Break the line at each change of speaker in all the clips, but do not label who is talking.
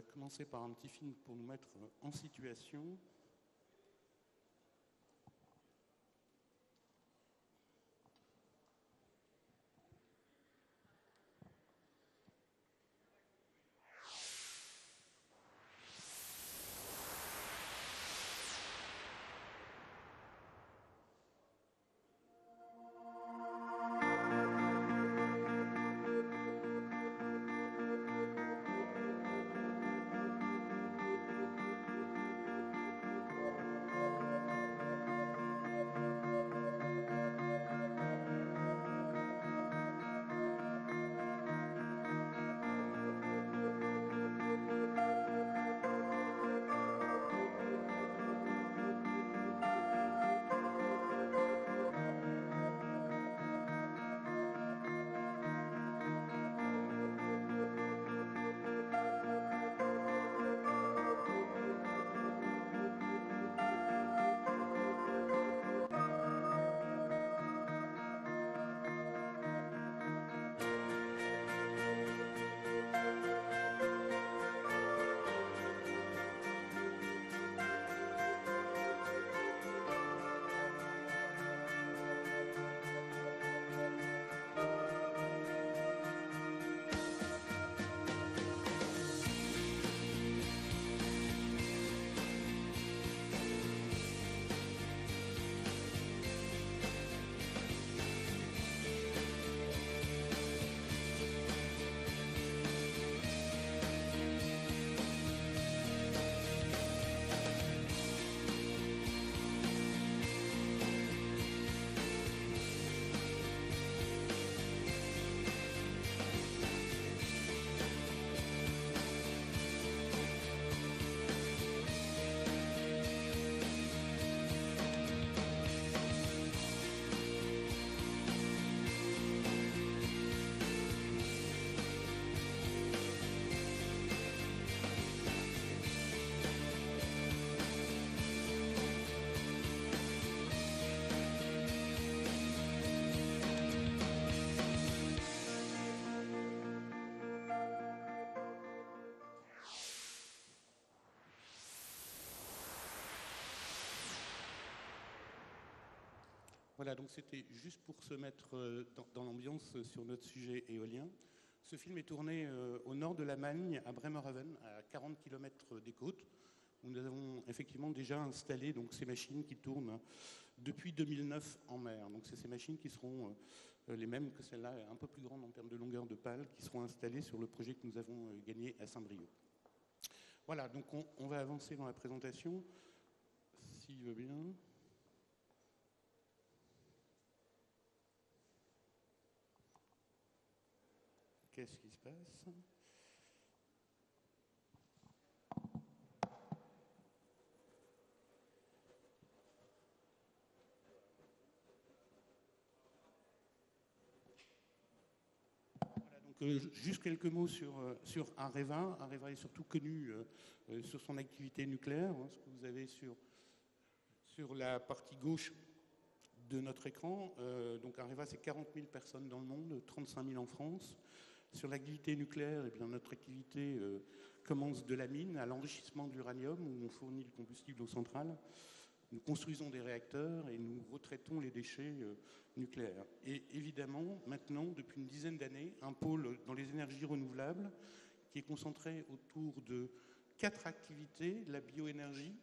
va commencer par un petit film pour nous mettre en situation. Voilà, donc c'était juste pour se mettre dans l'ambiance sur notre sujet éolien. Ce film est tourné au nord de l'Allemagne, à Bremerhaven, à 40 km des côtes, où nous avons effectivement déjà installé donc, ces machines qui tournent depuis 2009 en mer. Donc c'est ces machines qui seront les mêmes que celles-là, un peu plus grandes en termes de longueur de pale, qui seront installées sur le projet que nous avons gagné à Saint-Brieuc. Voilà, donc on va avancer dans la présentation, s'il veut bien. Qu'est-ce qui se passe ? Voilà, donc juste quelques mots sur Areva. Areva est surtout connu sur son activité nucléaire, ce que vous avez sur la partie gauche de notre écran. Donc Areva, c'est 40 000 personnes dans le monde, 35 000 en France. Sur l'activité nucléaire, eh bien, notre activité commence de la mine à l'enrichissement de l'uranium, où on fournit le combustible aux centrales. Nous construisons des réacteurs et nous retraitons les déchets nucléaires. Et évidemment, maintenant, depuis une dizaine d'années, un pôle dans les énergies renouvelables qui est concentré autour de 4 activités, la bioénergie,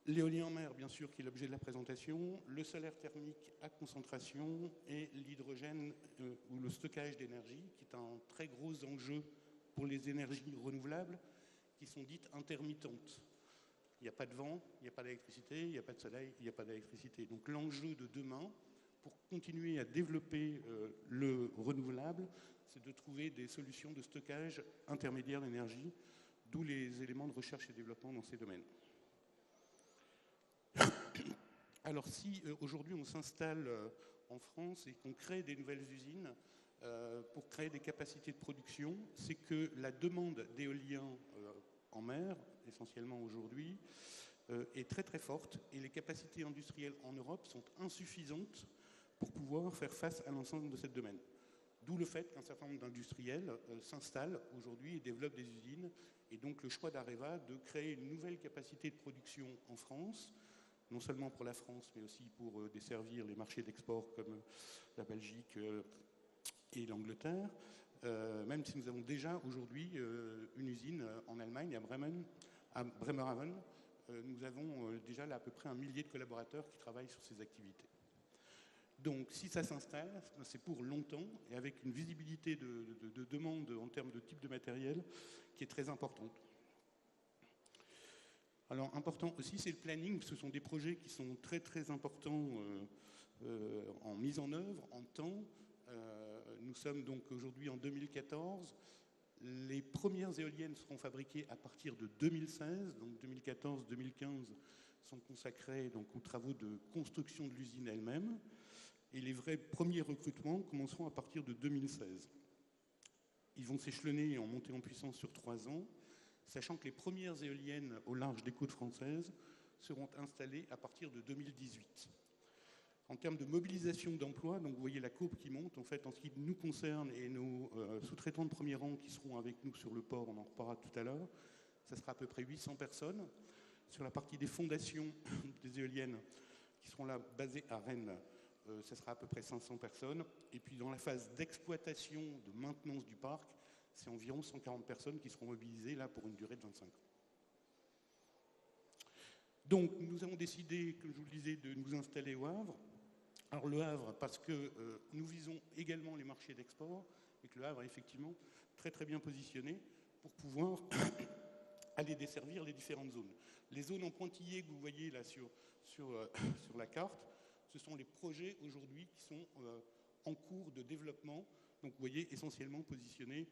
l'éolien en mer, bien sûr, qui est l'objet de la présentation, le solaire thermique à concentration et l'hydrogène ou le stockage d'énergie, qui est un très gros enjeu pour les énergies renouvelables, qui sont dites intermittentes. Il n'y a pas de vent, il n'y a pas d'électricité, il n'y a pas de soleil, il n'y a pas d'électricité. Donc l'enjeu de demain, pour continuer à développer le renouvelable, c'est de trouver des solutions de stockage intermédiaire d'énergie, d'où les éléments de recherche et développement dans ces domaines. Alors si aujourd'hui on s'installe en France et qu'on crée des nouvelles usines pour créer des capacités de production, c'est que la demande d'éolien en mer, essentiellement aujourd'hui, est très très forte et les capacités industrielles en Europe sont insuffisantes pour pouvoir faire face à l'ensemble de ce domaine. D'où le fait qu'un certain nombre d'industriels s'installent aujourd'hui et développent des usines. Et donc le choix d'Areva de créer une nouvelle capacité de production en France, non seulement pour la France, mais aussi pour desservir les marchés d'export comme la Belgique et l'Angleterre, même si nous avons déjà aujourd'hui une usine en Allemagne, à Bremerhaven. Nous avons déjà là, à peu près 1 millier de collaborateurs qui travaillent sur ces activités. Donc si ça s'installe, c'est pour longtemps et avec une visibilité de demande en termes de type de matériel qui est très importante. Alors important aussi, c'est le planning. Ce sont des projets qui sont très très importants en mise en œuvre, en temps. Nous sommes donc aujourd'hui en 2014. Les premières éoliennes seront fabriquées à partir de 2016. Donc 2014-2015 sont consacrés donc, aux travaux de construction de l'usine elle-même. Et les vrais premiers recrutements commenceront à partir de 2016. Ils vont s'échelonner en montée en puissance sur 3 ans, sachant que les premières éoliennes au large des côtes françaises seront installées à partir de 2018. En termes de mobilisation d'emplois, donc vous voyez la courbe qui monte, en fait, en ce qui nous concerne et nos sous-traitants de premier rang qui seront avec nous sur le port, on en reparlera tout à l'heure, ça sera à peu près 800 personnes. Sur la partie des fondations des éoliennes qui seront là basées à Rennes, ça sera à peu près 500 personnes. Et puis dans la phase d'exploitation, de maintenance du parc, c'est environ 140 personnes qui seront mobilisées là pour une durée de 25 ans. Donc nous avons décidé, comme je vous le disais, de nous installer au Havre. Alors le Havre, parce que nous visons également les marchés d'export, et que le Havre est effectivement très très bien positionné pour pouvoir aller desservir les différentes zones. Les zones en pointillés que vous voyez là sur la carte, ce sont les projets aujourd'hui qui sont en cours de développement. Donc vous voyez essentiellement positionnés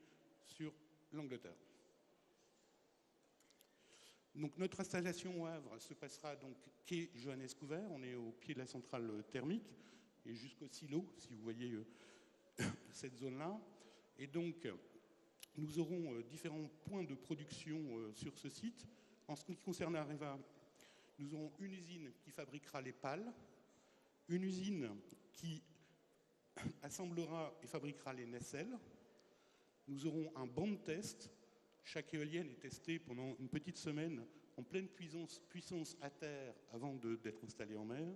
sur l'Angleterre. Donc notre installation au Havre se passera donc quai Johannes Couvert, on est au pied de la centrale thermique et jusqu'au silo, si vous voyez cette zone-là. Et donc nous aurons différents points de production sur ce site. En ce qui concerne Areva, nous aurons une usine qui fabriquera les pales, une usine qui assemblera et fabriquera les nacelles. Nous aurons un banc de test. Chaque éolienne est testée pendant une petite semaine en pleine puissance à terre avant d'être installée en mer.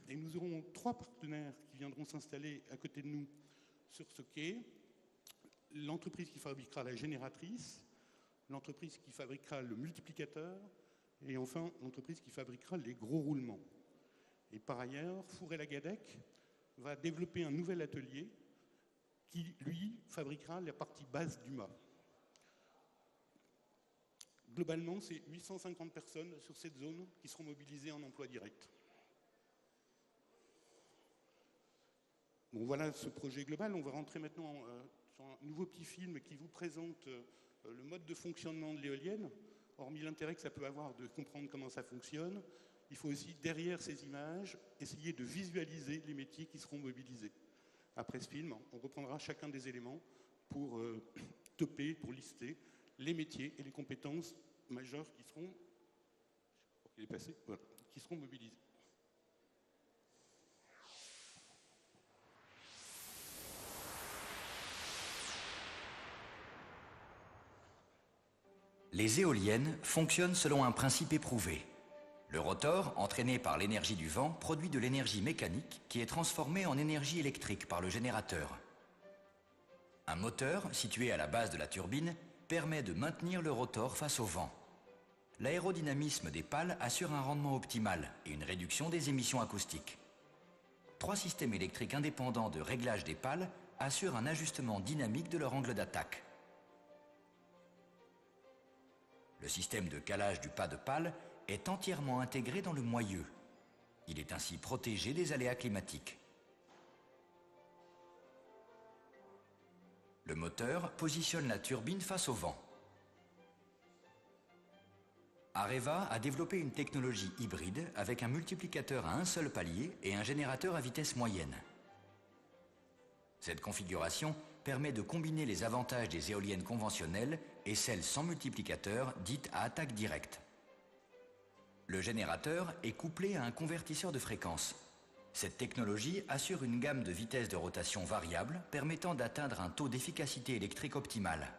Et nous aurons 3 partenaires qui viendront s'installer à côté de nous sur ce quai. L'entreprise qui fabriquera la génératrice, l'entreprise qui fabriquera le multiplicateur et enfin l'entreprise qui fabriquera les gros roulements. Et par ailleurs, Fourré-Lagadec va développer un nouvel atelier qui, lui, fabriquera la partie basse du mât. Globalement, c'est 850 personnes sur cette zone qui seront mobilisées en emploi direct. Bon, voilà ce projet global. On va rentrer maintenant sur un nouveau petit film qui vous présente le mode de fonctionnement de l'éolienne. Hormis l'intérêt que ça peut avoir de comprendre comment ça fonctionne, il faut aussi, derrière ces images, essayer de visualiser les métiers qui seront mobilisés. Après ce film, on reprendra chacun des éléments pour toper, pour lister les métiers et les compétences majeures qui seront, qui seront mobilisées.
Les éoliennes fonctionnent selon un principe éprouvé. Le rotor, entraîné par l'énergie du vent, produit de l'énergie mécanique qui est transformée en énergie électrique par le générateur. Un moteur, situé à la base de la turbine, permet de maintenir le rotor face au vent. L'aérodynamisme des pales assure un rendement optimal et une réduction des émissions acoustiques. 3 systèmes électriques indépendants de réglage des pales assurent un ajustement dynamique de leur angle d'attaque. Le système de calage du pas de pale est entièrement intégré dans le moyeu. Il est ainsi protégé des aléas climatiques. Le moteur positionne la turbine face au vent. Areva a développé une technologie hybride avec un multiplicateur à un seul palier et un générateur à vitesse moyenne. Cette configuration permet de combiner les avantages des éoliennes conventionnelles et celles sans multiplicateur, dites à attaque directe. Le générateur est couplé à un convertisseur de fréquence. Cette technologie assure une gamme de vitesses de rotation variables permettant d'atteindre un taux d'efficacité électrique optimal.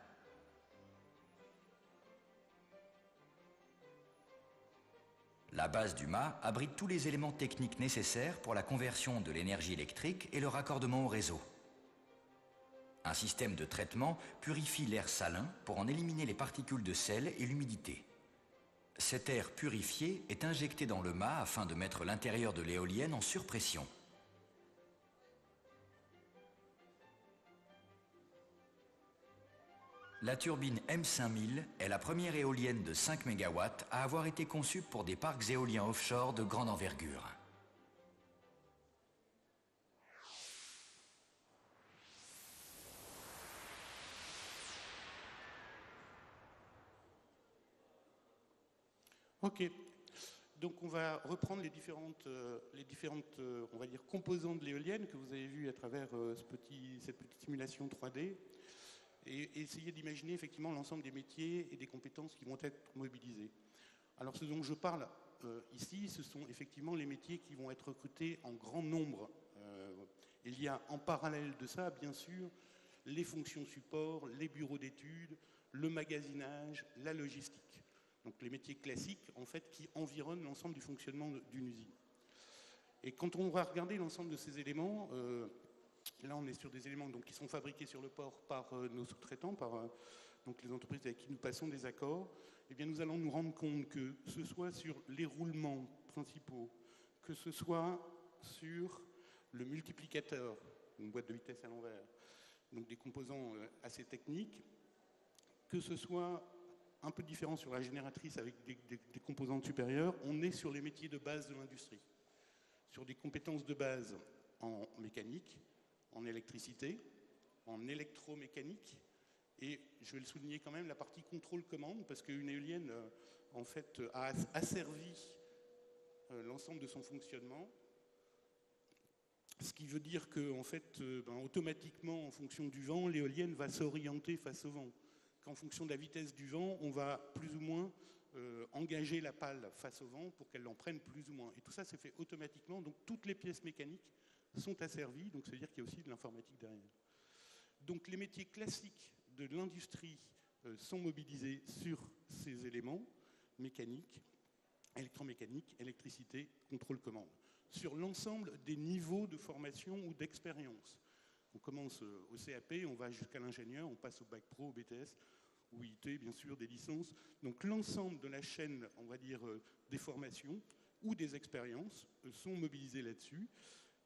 La base du mât abrite tous les éléments techniques nécessaires pour la conversion de l'énergie électrique et le raccordement au réseau. Un système de traitement purifie l'air salin pour en éliminer les particules de sel et l'humidité. Cet air purifié est injecté dans le mât afin de mettre l'intérieur de l'éolienne en surpression. La turbine M5000 est la première éolienne de 5 MW à avoir été conçue pour des parcs éoliens offshore de grande envergure.
Ok, donc on va reprendre les différentes on va dire, composantes de l'éolienne que vous avez vues à travers cette petite simulation 3D et essayer d'imaginer effectivement l'ensemble des métiers et des compétences qui vont être mobilisés. Alors ce dont je parle ici, ce sont effectivement les métiers qui vont être recrutés en grand nombre. Il y a en parallèle de ça, bien sûr, les fonctions support, les bureaux d'études, le magasinage, la logistique. Donc les métiers classiques, en fait, qui environnent l'ensemble du fonctionnement d'une usine. Et quand on va regarder l'ensemble de ces éléments, là on est sur des éléments donc, qui sont fabriqués sur le port par nos sous-traitants, par donc, les entreprises avec qui nous passons des accords, eh bien nous allons nous rendre compte que ce soit sur les roulements principaux, que ce soit sur le multiplicateur, une boîte de vitesse à l'envers, donc des composants assez techniques, que ce soit un peu différent sur la génératrice avec des composantes supérieures, on est sur les métiers de base de l'industrie, sur des compétences de base en mécanique, en électricité, en électromécanique, et je vais le souligner quand même, la partie contrôle-commande, parce qu'une éolienne, en fait, a asservi l'ensemble de son fonctionnement, ce qui veut dire que, en fait, automatiquement, en fonction du vent, l'éolienne va s'orienter face au vent. En fonction de la vitesse du vent, on va plus ou moins engager la pale face au vent pour qu'elle en prenne plus ou moins. Et tout ça, c'est fait automatiquement. Donc, toutes les pièces mécaniques sont asservies. Donc, ça veut dire qu'il y a aussi de l'informatique derrière. Donc, les métiers classiques de l'industrie sont mobilisés sur ces éléments mécaniques, électromécanique, électricité, contrôle-commande, sur l'ensemble des niveaux de formation ou d'expérience. On commence au CAP, on va jusqu'à l'ingénieur, on passe au bac pro, au BTS, ou IT, bien sûr, des licences. Donc l'ensemble de la chaîne, on va dire, des formations ou des expériences sont mobilisées là-dessus.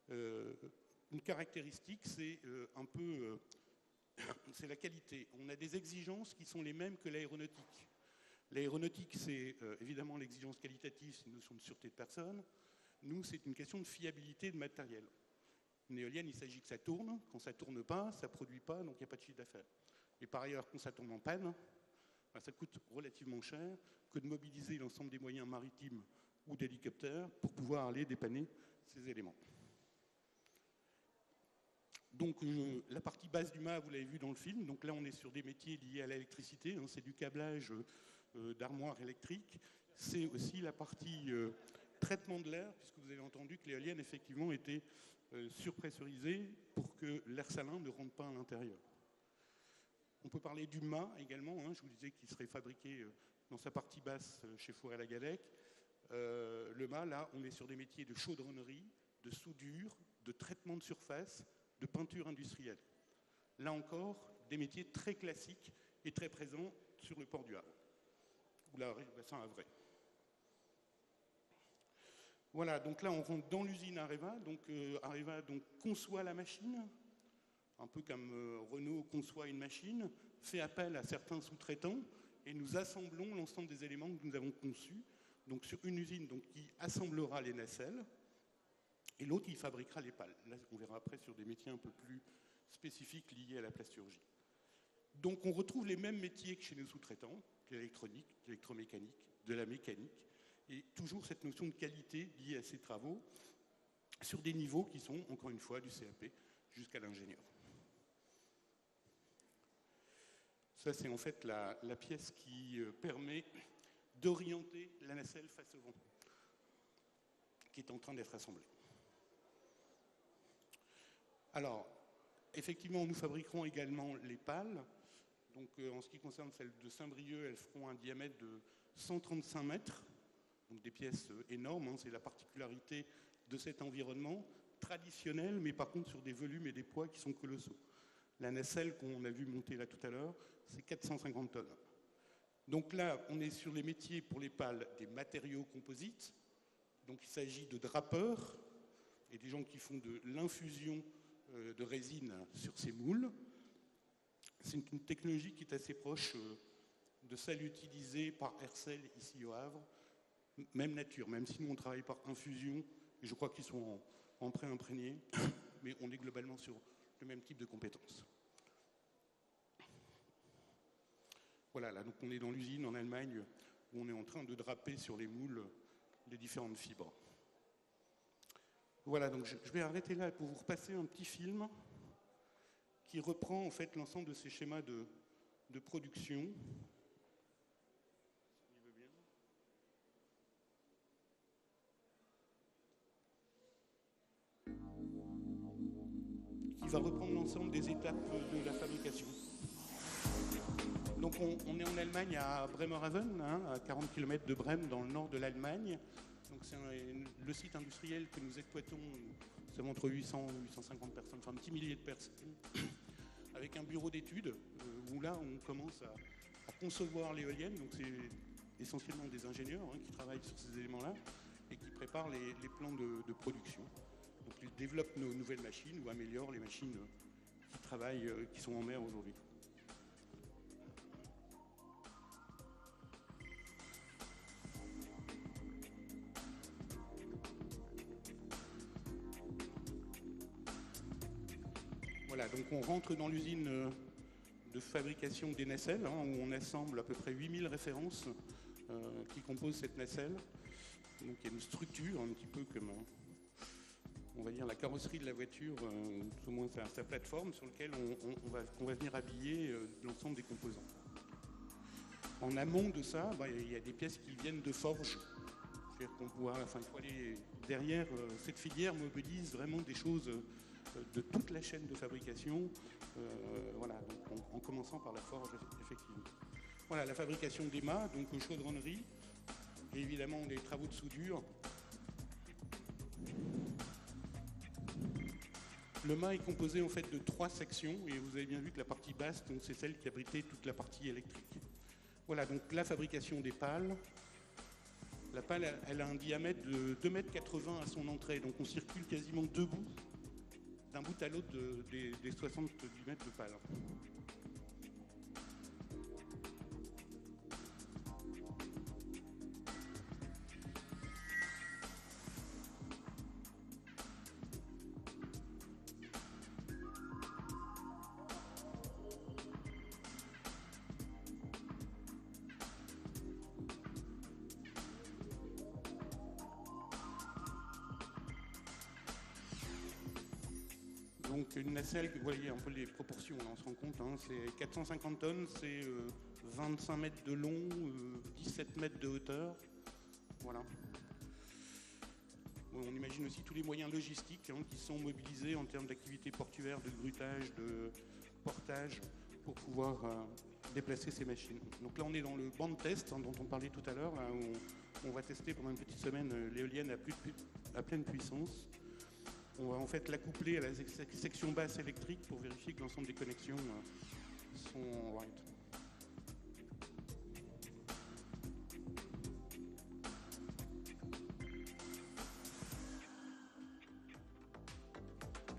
Une caractéristique, c'est un peu c'est la qualité. On a des exigences qui sont les mêmes que l'aéronautique. L'aéronautique, c'est évidemment l'exigence qualitative, c'est une notion de sûreté de personne. Nous, c'est une question de fiabilité de matériel. Une éolienne, il s'agit que ça tourne. Quand ça ne tourne pas, ça ne produit pas, donc il n'y a pas de chiffre d'affaires. Et par ailleurs, quand ça tombe en panne, ça coûte relativement cher que de mobiliser l'ensemble des moyens maritimes ou d'hélicoptères pour pouvoir aller dépanner ces éléments. Donc la partie basse du mât, vous l'avez vu dans le film, donc là on est sur des métiers liés à l'électricité, hein, c'est du câblage d'armoires électriques, c'est aussi la partie traitement de l'air, puisque vous avez entendu que l'éolienne effectivement était surpressurisée pour que l'air salin ne rentre pas à l'intérieur. On peut parler du mât également, hein, je vous disais qu'il serait fabriqué dans sa partie basse chez Fourré-la-Gallec. Le mât, là, on est sur des métiers de chaudronnerie, de soudure, de traitement de surface, de peinture industrielle. Là encore, des métiers très classiques et très présents sur le port du Havre, ou le bassin havrais. Voilà, donc là on rentre dans l'usine Areva. Donc Areva conçoit la machine, un peu comme Renault conçoit une machine, fait appel à certains sous-traitants et nous assemblons l'ensemble des éléments que nous avons conçus. Donc sur une usine qui assemblera les nacelles, et l'autre, il fabriquera les pales. Là, on verra après sur des métiers un peu plus spécifiques liés à la plasturgie. Donc, on retrouve les mêmes métiers que chez nos sous-traitants, de l'électronique, de l'électromécanique, de la mécanique, et toujours cette notion de qualité liée à ces travaux, sur des niveaux qui sont, encore une fois, du CAP jusqu'à l'ingénieur. Ça, c'est en fait la pièce qui permet d'orienter la nacelle face au vent, qui est en train d'être assemblée. Alors, effectivement, nous fabriquerons également les pales. Donc, en ce qui concerne celles de Saint-Brieuc, elles feront un diamètre de 135 mètres. Donc, des pièces énormes. Hein, c'est la particularité de cet environnement traditionnel, mais par contre sur des volumes et des poids qui sont colossaux. La nacelle qu'on a vu monter là tout à l'heure, c'est 450 tonnes. Donc là, on est sur les métiers pour les pales des matériaux composites. Donc il s'agit de drapeurs et des gens qui font de l'infusion de résine sur ces moules. C'est une technologie qui est assez proche de celle utilisée par Hercel ici au Havre. Même nature, même si nous on travaille par infusion, et je crois qu'ils sont en pré-imprégnés, mais on est globalement sur le même type de compétences. Voilà, là donc on est dans l'usine en Allemagne où on est en train de draper sur les moules les différentes fibres. Voilà, donc je vais arrêter là pour vous repasser un petit film qui reprend en fait l'ensemble de ces schémas de production. Qui va reprendre l'ensemble des étapes de la fabrication. Donc on est en Allemagne à Bremerhaven, hein, à 40 km de Brême, dans le nord de l'Allemagne. Donc c'est le site industriel que nous exploitons, c'est entre 800 et 850 personnes, enfin un petit millier de personnes, avec un bureau d'études où là on commence à concevoir l'éolienne. Donc c'est essentiellement des ingénieurs hein, qui travaillent sur ces éléments-là et qui préparent les plans de production. Donc ils développent nos nouvelles machines ou améliorent les machines qui travaillent, qui sont en mer aujourd'hui. Voilà, donc on rentre dans l'usine de fabrication des nacelles, hein, où on assemble à peu près 8000 références qui composent cette nacelle. Donc il y a une structure, un petit peu comme, on va dire, la carrosserie de la voiture, au moins sa plateforme sur laquelle on va venir habiller l'ensemble des composants. En amont de ça, il y a des pièces qui viennent de forge. C'est-à-dire qu'on voit, enfin, il faut aller derrière, cette filière mobilise vraiment des choses de toute la chaîne de fabrication, voilà, donc en commençant par la forge, effectivement. Voilà, la fabrication des mâts, donc chaudronnerie, et évidemment les travaux de soudure. Le mât est composé en fait de 3 sections, et vous avez bien vu que la partie basse, c'est celle qui abritait toute la partie électrique. Voilà, donc la fabrication des pales. La pale, elle a un diamètre de 2,80 m à son entrée, donc on circule quasiment debout, d'un bout à l'autre des 70 mètres de pale. Donc une nacelle, vous voyez un peu les proportions, là, on se rend compte, hein, c'est 450 tonnes, c'est 25 mètres de long, 17 mètres de hauteur, voilà. Bon, on imagine aussi tous les moyens logistiques hein, qui sont mobilisés en termes d'activités portuaires, de grutage, de portage, pour pouvoir déplacer ces machines. Donc là on est dans le banc de test hein, dont on parlait tout à l'heure, où on va tester pendant une petite semaine l'éolienne à pleine puissance. On va en fait l'accoupler à la section basse électrique pour vérifier que l'ensemble des connexions sont right.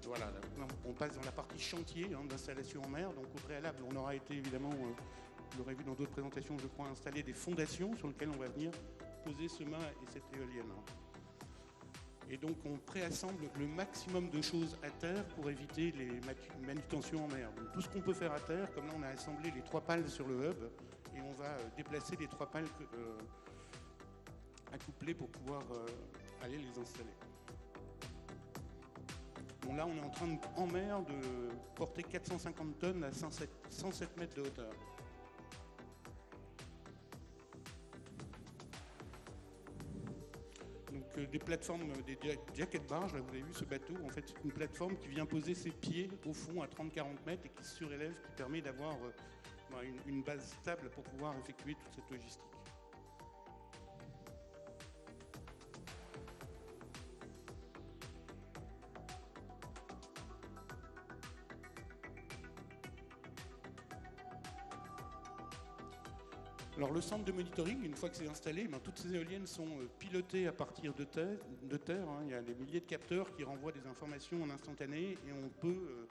Voilà, là, on passe dans la partie chantier hein, d'installation en mer. Donc au préalable, on aura été évidemment, vous l'aurez vu dans d'autres présentations, je crois, installer des fondations sur lesquelles on va venir poser ce mât et cette éolienne. Et donc on préassemble le maximum de choses à terre pour éviter les manutentions en mer. Donc tout ce qu'on peut faire à terre, comme là on a assemblé les 3 pales sur le hub, et on va déplacer les 3 pales accouplées pour pouvoir aller les installer. Bon là on est en train en mer de porter 450 tonnes à 107 mètres de hauteur. Donc des plateformes, des jacket barges, là vous avez vu ce bateau, en fait c'est une plateforme qui vient poser ses pieds au fond à 30-40 mètres et qui se surélève, qui permet d'avoir une base stable pour pouvoir effectuer toute cette logistique. Alors le centre de monitoring, une fois que c'est installé, toutes ces éoliennes sont pilotées à partir de terre. Il y a des milliers de capteurs qui renvoient des informations en instantané et on peut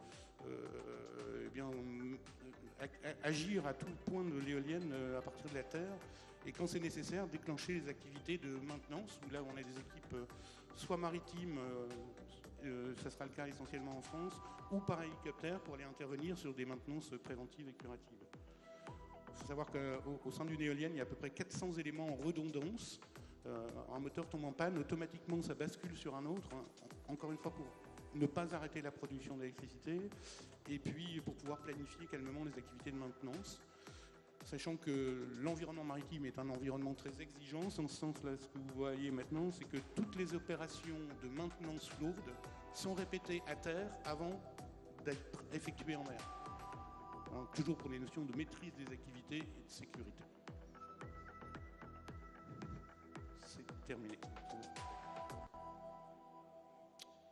agir à tout point de l'éolienne à partir de la terre. Et quand c'est nécessaire, déclencher les activités de maintenance, où là on a des équipes soit maritimes, ça sera le cas essentiellement en France, ou par hélicoptère pour aller intervenir sur des maintenances préventives et curatives. Il faut savoir qu'au sein d'une éolienne, il y a à peu près 400 éléments en redondance. Un moteur tombe en panne, automatiquement ça bascule sur un autre, encore une fois pour ne pas arrêter la production d'électricité, et puis pour pouvoir planifier calmement les activités de maintenance. Sachant que l'environnement maritime est un environnement très exigeant, en ce sens-là, ce que vous voyez maintenant, c'est que toutes les opérations de maintenance lourde sont répétées à terre avant d'être effectuées en mer. Donc, toujours pour des notions de maîtrise des activités et de sécurité. C'est terminé.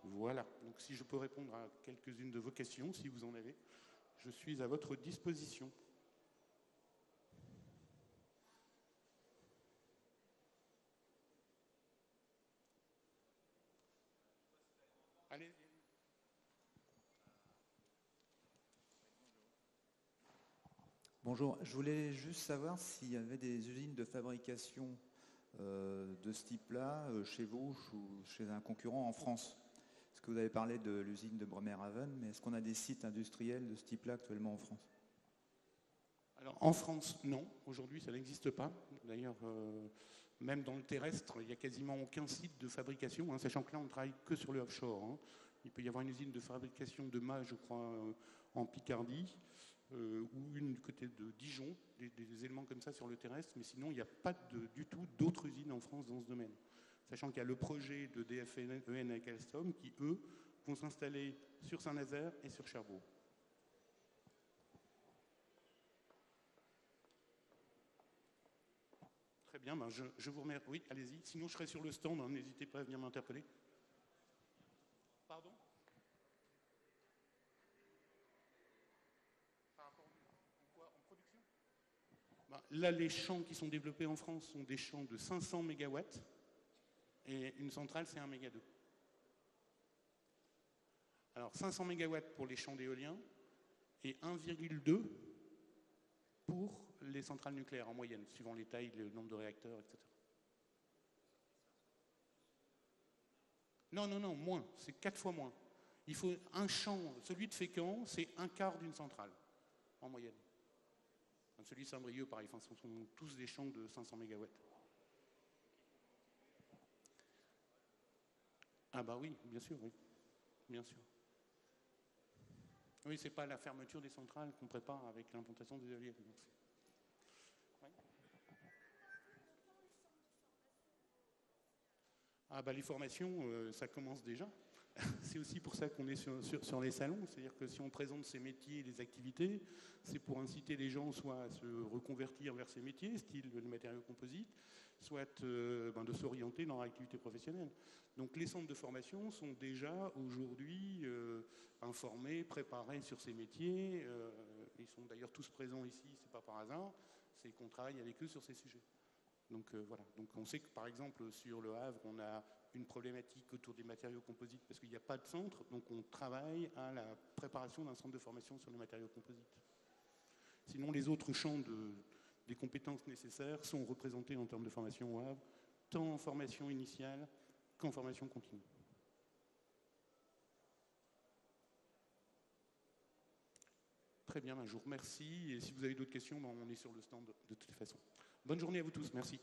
Voilà. Donc si je peux répondre à quelques-unes de vos questions, si vous en avez, je suis à votre disposition. Allez.
Bonjour, je voulais juste savoir s'il y avait des usines de fabrication de ce type-là chez vous ou chez un concurrent en France. Parce que vous avez parlé de l'usine de Bremerhaven, mais est-ce qu'on a des sites industriels de ce type-là actuellement en France?
Alors en France, non. Aujourd'hui, ça n'existe pas. D'ailleurs, même dans le terrestre, il n'y a quasiment aucun site de fabrication, sachant que là, on ne travaille que sur le offshore. Il peut y avoir une usine de fabrication de mâts, je crois, en Picardie, ou une du côté de Dijon, des éléments comme ça sur le terrestre, mais sinon, il n'y a pas du tout d'autres usines en France dans ce domaine. Sachant qu'il y a le projet de DFEN avec Alstom qui, eux, vont s'installer sur Saint-Nazaire et sur Cherbourg. Très bien, je vous remercie. Oui, allez-y. Sinon, je serai sur le stand, n'hésitez pas à venir m'interpeller. Pardon? Par rapport à quoi? En production? Là, les champs qui sont développés en France sont des champs de 500 MW. Et une centrale, c'est 1 méga 2. Alors 500 MW pour les champs d'éolien et 1,2 pour les centrales nucléaires en moyenne, suivant les tailles, le nombre de réacteurs, etc. Non, moins, c'est 4 fois moins. Il faut un champ, celui de Fécamp, c'est un quart d'une centrale, en moyenne. Celui de Saint-Brieuc, pareil, ce sont tous des champs de 500 MW. Ah bah oui, bien sûr, oui. Bien sûr. Oui, c'est pas la fermeture des centrales qu'on prépare avec l'implantation des éoliennes. Ouais. Ah bah les formations, ça commence déjà. C'est aussi pour ça qu'on est sur les salons, c'est-à-dire que si on présente ces métiers et les activités, c'est pour inciter les gens soit à se reconvertir vers ces métiers, style le matériau composite, soit de s'orienter dans l'activité professionnelle. Donc les centres de formation sont déjà aujourd'hui informés, préparés sur ces métiers. Ils sont d'ailleurs tous présents ici, c'est pas par hasard, c'est qu'on travaille avec eux sur ces sujets. Donc voilà. Donc on sait que par exemple sur le Havre, on a une problématique autour des matériaux composites parce qu'il n'y a pas de centre, donc on travaille à la préparation d'un centre de formation sur les matériaux composites. Sinon, les autres champs des compétences nécessaires sont représentés en termes de formation au Havre, tant en formation initiale qu'en formation continue. Très bien, je vous remercie. Et si vous avez d'autres questions, on est sur le stand de toute façon. Bonne journée à vous tous, merci.